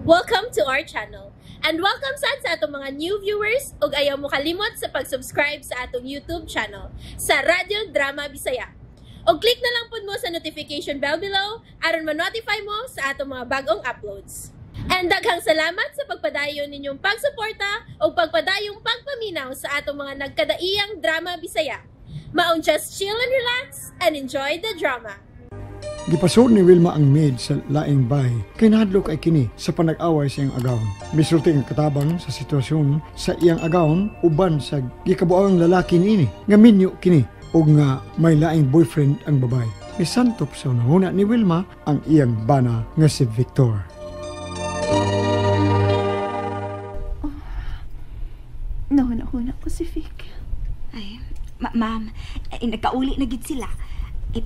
Welcome to our channel. And welcome sa atong mga new viewers ug ayaw mo kalimot sa pag-subscribe sa atong YouTube channel sa Radyo Drama Bisaya. O click na lang pud mo sa notification bell below aron ma-notify mo sa atong mga bagong uploads. And daghang salamat sa pagpadayon ninyong pagsuporta o pagpadayong pagpaminaw sa atong mga nagkadaiyang Drama Bisaya. Maong just chill and relax and enjoy the drama. Gipasod ni Wilma ang maid sa laing bahay kay nahadlok ay kini sa panag-away sa iyang agawon. Misulti ang katabang sa sitwasyon sa iyang agawon uban sa gikabuang lalaki niini nga minyo kini ug nga may laing boyfriend ang babae. Misantop sa unahuna ni Wilma ang iyang bana nga si Victor. Nahuna-huna ko si Vic. Ay, ma'am, nagkauli na gid sila.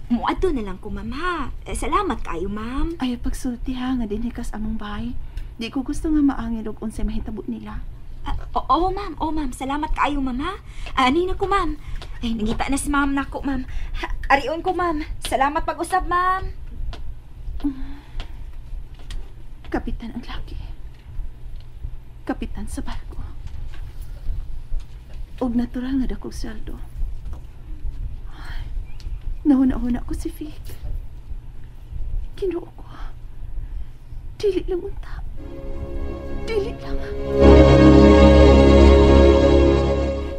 Muadto na lang ko, ma'am, ha. Salamat kayo, ma'am. Ay, pagsulti ha, nga dinhikas among bahay. Di ko gusto nga maangin og unsay mahitabo nila. Oo, ma'am. Oo, ma'am. Salamat kayo, ma'am, ha. Ani na ko, ma'am. Ay, nangita na si ma'am na ko, ma'am. Arion ko, ma'am. Salamat pag-usap, ma'am. Kapitan ang laki. Kapitan sa barko. Og natural nga dakong sweldo. Nahuna-huna ko si Vic. Kinuo ko. Dili lang unta. Dili lang.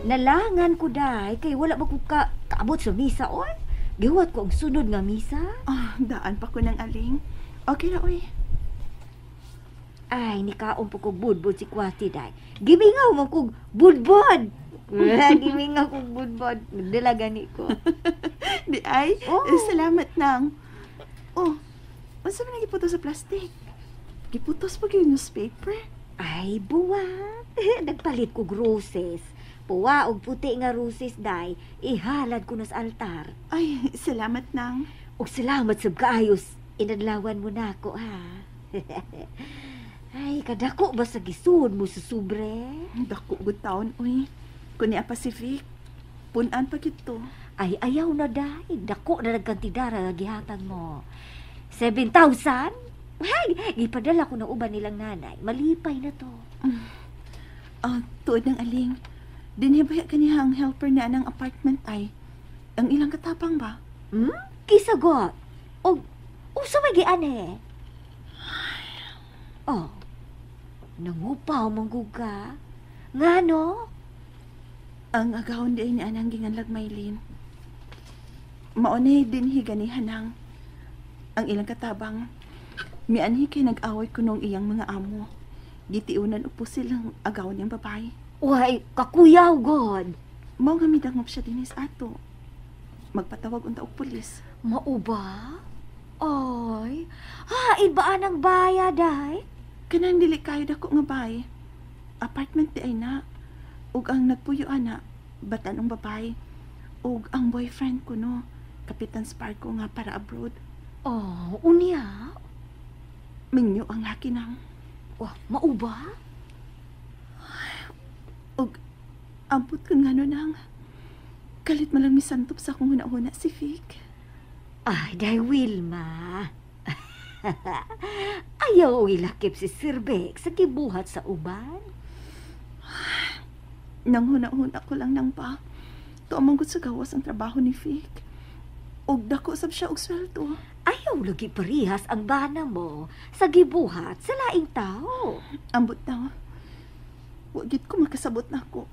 Nalangan ko, day. Kay wala ba ko kaabot sa misa, oy? Giwat ko ang sunod nga misa. Daan pa ko ng aling. Okay na, oy. Ay, nikaon po ko budbud si Kwati, day. Gibingaw mo kong budbud. Gibingaw kong budbud. Nagdala gani ko. Di ay? Oh. Salamat nang. Oh, unsa man giputos sa plastic? Giputos pa yung newspaper? Ay, buwat. Nagpalit ko roses. Puwa og puti nga roses, day. Ihalad ko na sa altar. Ay, salamat nang. Og salamat sa kaayos. Inadlawan mo na ako, ha? Ay, kadako ba sa gisud mo susubre? Dako gud taon, uy. Kuni a Pacific. Punan pa gito. Ay, ayaw na, day. Dako na nagkantidara nga gihatag mo. 7,000? Ay, ipadala ko na uban nilang nanay. Malipay na to. Tuod ng aling. Dinibaya kanihang helper na ng apartment ay. Ang ilang katapang ba? Kisagot. O sa may giane. Oh, nangupaw mangguga. Nga, no? Ang agawon di ay ni anang ginganlag Maylin. Maunay din higanihan ng ang ilang katabang. Mianhi kay nag-away ko nung iyang mga amo. Gitiunan upo silang agawon niyang babae. Uy, kakuyaw, God. Mao nga midangop siya dinis ato. Magpatawag unta og pulis. Mauba? Ay, ibaan ang bayad, ay. Kanang dili kayo dako nga bahay. Apartment di ay na. Ug ang nagpuyo ana, batan ang babae. Ug ang boyfriend ko no, Kapitan Sparko nga para abroad. Oh, unya? Minyo ang laki nang. Wah, mauba? Ug ambot ko nga no nang. Kalit malang misantop sa akong huna-huna si Vic. Ay, day Wilma. Ayaw ilakip si Sir Beck sa kibuhat sa uban. Nang huna-huna ko lang nang pa. Tuamang gud sa gawas ang trabaho ni Vic. Og dako sab siya og sweldo. Ayaw lagi parihas ang bana mo sa gibuhat sa laing tao. Ambot na. Wa gid ko makasabot na ako.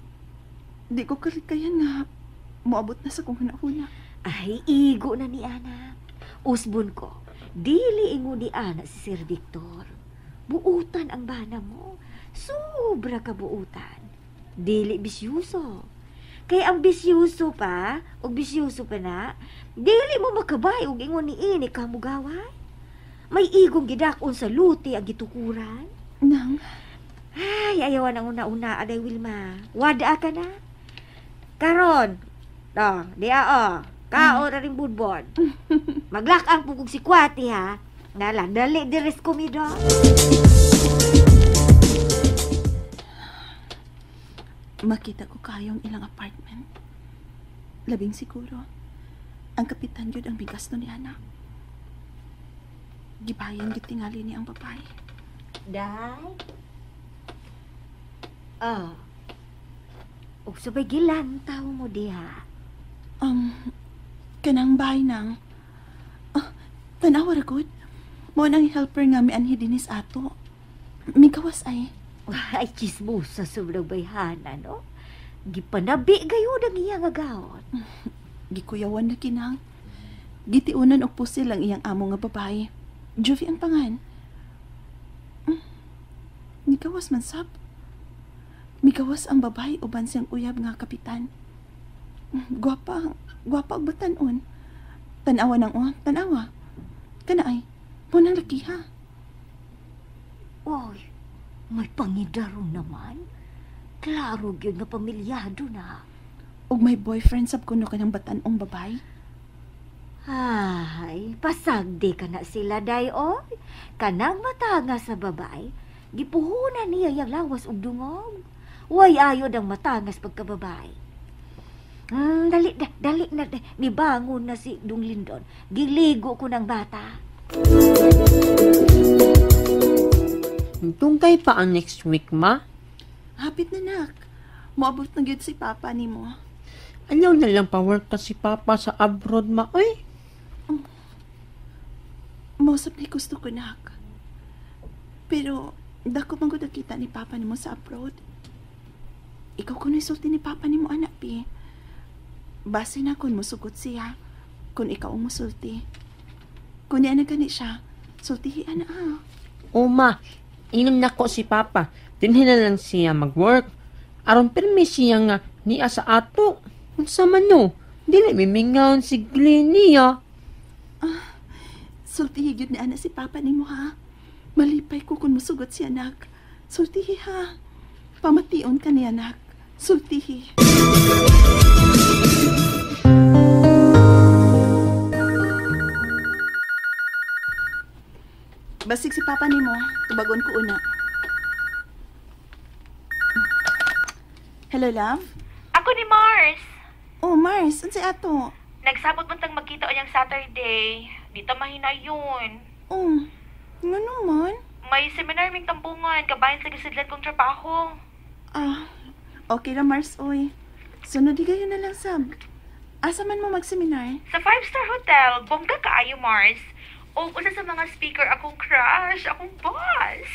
Di ko kalikayan nga moabot na sa kong huna-huna. Ay, igo na ni Ana. Usbon ko, dili ingo ni Ana si Sir Victor. Buutan ang bana mo. Sobra ka buutan. Dili bisyuso. Kaya ang bisyuso pa, o bisyuso pa na, dili mo makabay og ingon ni ini ka mugaway. May igong gidakon sa luti ang gitukuran. Nang? Ay, ayawan ang una-una, aday Wilma. Wada ka na. Karon, diya kaon na rin budbod. Maglakang pugog si Kwati, ha. Nala, dali deres komido. Makita ko kayong ilang apartment. Labing siguro. Ang kapitan yun ang bigas no ni Ana. Gibayan gitingali ni ang babae. Day? O sabay gilantaw mo diha. Kanang bahay nang. Tanawa ra gud. Mo nang helper nga mi anhi dinis ato. Migawas ay. Ay, chismosa sa bayhana, no? Gipanabi gayud ang iyang agawon. Gikuyawan na kinang. Gitiunan og pusil ang iyang amo nga babae. Jovi ang pangan. Migawas man sab. Migawas ang babae uban siyang uyab nga kapitan. Gwapa og batan-on. Tanawa nang tanawa. Kana ay, munang laki ha. Oy, may pangidaro naman. Klaro gyud nga pamilyado na. Og may boyfriend sab kuno kanang batan-ong babae. Ay, pasagdi ka na sila, day, oy. Kanang matanga sa babay, gipuhunan niya yung lawas ug dungog. Way ayod ang matangas pagkababay. Dali na, nibangon na si Dung Lindon. Giligo ko ng bata. Tungkay pa ang next week, ma? Hapit na nak. Moabot na gyud si papa nimo. Ayaw na lang pa-work ka si papa sa abroad, ma, oy. Mausap na gusto ko nak. Pero, dako man gud kita ni papa nimo sa abroad. Ikaw kuno isulti ni papa nimo anak pi. Base na kun musugot siya. Kung ikaw ang musulti. Kung niya na gani siya, sultihi ana O, ma, ingon na ko si papa. Dinhin na lang siya mag-work. Aron pirmi siya nga niya sa ato. Kung sa mano, dili mimingaon si Glenia. Sultihi gyud ni ana si papa nimo ha. Malipay ko kung musugot si anak. Sultihi ha. Pamation ka ni anak. Sultihi. Basig si papa nimo, tubagon ko una. Hello, love? Ako ni Mars. Oh, Mars, unsay ato? Nagsabot man tang magkita o yung Saturday. Dito mahina yun. Oh, nga naman. May seminar ming tambungan, kabayan sa gisidlan kong trabaho. Okay na, Mars, oy. Sunod di kayo na lang, sab. Asa man mo mag-seminar? Sa 5-star hotel, bongga kaayo, Mars. O usa sa mga speaker akong crush, akong boss.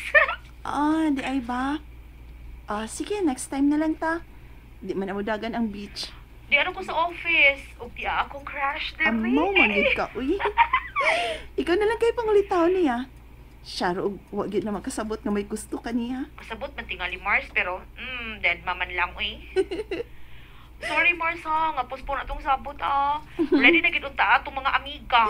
Di ay ba? Sige, next time na lang ta. Di man amudagan ang beach. Di ano ko sa office. O di akong crush, Amaw, dili. manggid ka, uy. Ikaw na lang kayo pangulitaw niya. Syaro, wag yun na makasabot na may gusto ka niya. Pasabot man tingali, Mars, pero, dead maman lang, eh. Sorry, Mars, ha. Nga postpone atong sabot, Ready na gitunta atong mga amiga.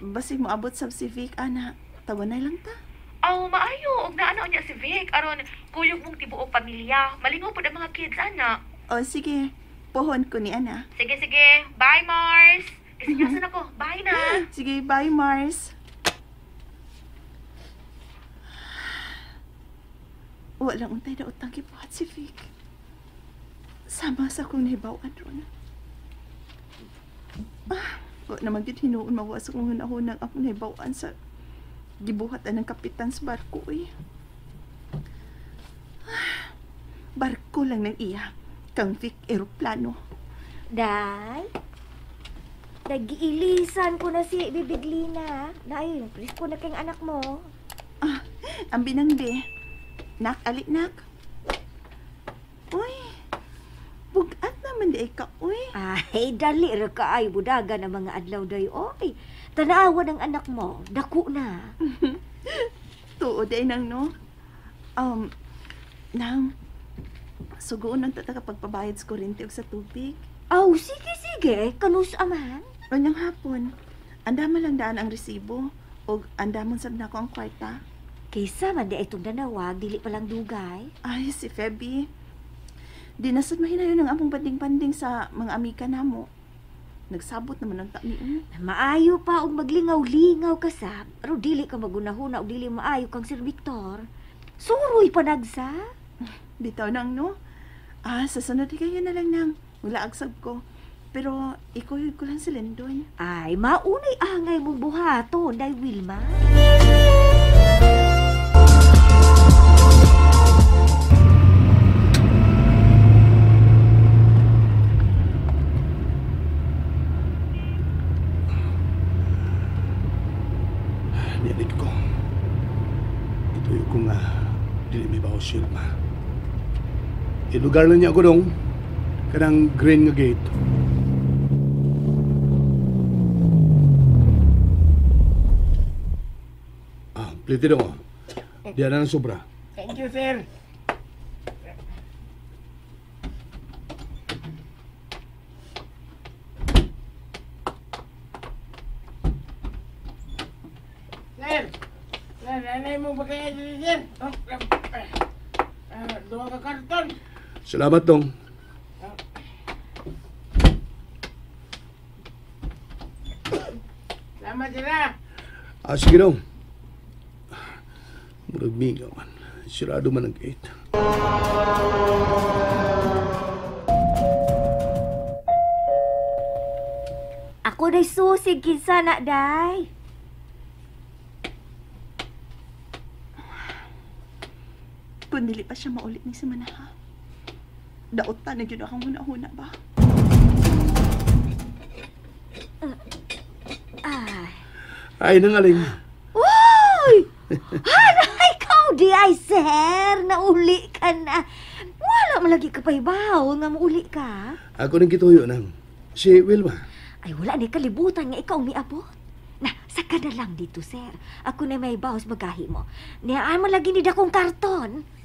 Basig mo abot sa Civic, ana. Tawa na lang ta. Maayo. Og naano niya si Vic. Aron, kuyog mong tibuok pamilya. Malingaw po ang mga kids, ana. Sige. Pohon ko ni ana. Sige. Bye, Mars. Kasinyasan ako. Bye na. Sige, bye, Mars. Walang untay na utang kibuhat si Vic. Sama sa kong nahibawan ron. Wa naman gid hinuon mawas kong hunahunang ako nahibawan sa gibuhatan ng kapitan sa barko, eh. Barko lang ng iya. Kang Vic aeroplano. Day? Nag-iilisan ko na si Bibiglina. Day, please ko na kayong anak mo. Ang binangde. Nak, alik, nak. Uy, bugat naman di ka, uy. Ay, dali ra ka ay budaga ng mga adlaw day, oy. Tanawa ng anak mo, dako na. Tuod ay nang, no? Nang, sugoon ang tata kapag pabayad sa kuryente o sa tubig. Sige, kanus aman. Anyang hapon, andama lang daan ang resibo o andamon sab na ako ang kwarta. Kaysa man di ay itong danawag, dili palang dugay. Ay, si Feby. Dinasad mahinayon ng among banding-banding sa mga amiga namo. Nagsabot naman ang tani. Maayo pa og maglingaw-lingaw ka sab. Pero dili ka magunahuna og dili maayo kang Sir Victor. Suroy pa nagsa. Bitaw nang, no? Sa sunod kayo na lang nang. Wala agsab ko. Pero ikuyod ko lang si Lindon. Ay, maunay angay mong buhaton, day Wilma. Tuyo ko nga, dili may bawas si Wilma. Ilugar lang niya ako dong, kanang green nga gate. Pliti dong, oh. Diyan na ng sobra. Thank you, sir. Sir, nanay mo ba kaya dito, sir? Dua ka karton. Salamat dong. Salamat, sir. Sige dong. Murag miga man. Sirado man ang gate. Ako day susig kinsa na day. Kung dili pa siya maulit ni si Manaha, daotan na yun akong huna-huna ba? Ay, nangaling. Uy! Hala, ikaw di ay, sir. Nauli ka na. Wala malagi ka pa ibaw nga mauli ka. Ako nang kituyo nang. Si Wilma. Ay, wala ni kalibutan nga ikaw miabot. Na, saka na lang dito, sir. Ako na may bawas magahi mo. Niyaan mo lagi ni dakong karton.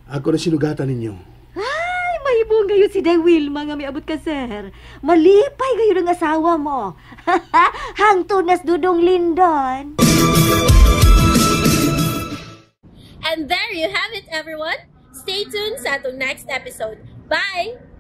Ako na sinugatan ninyo. Ay, mahibong gayon si Day Wilma nga miabot ka, sir. Malipay gayon ang asawa mo. Hangtod nas dudong lindon. And there you have it, everyone. Stay tuned sa atong next episode. Bye!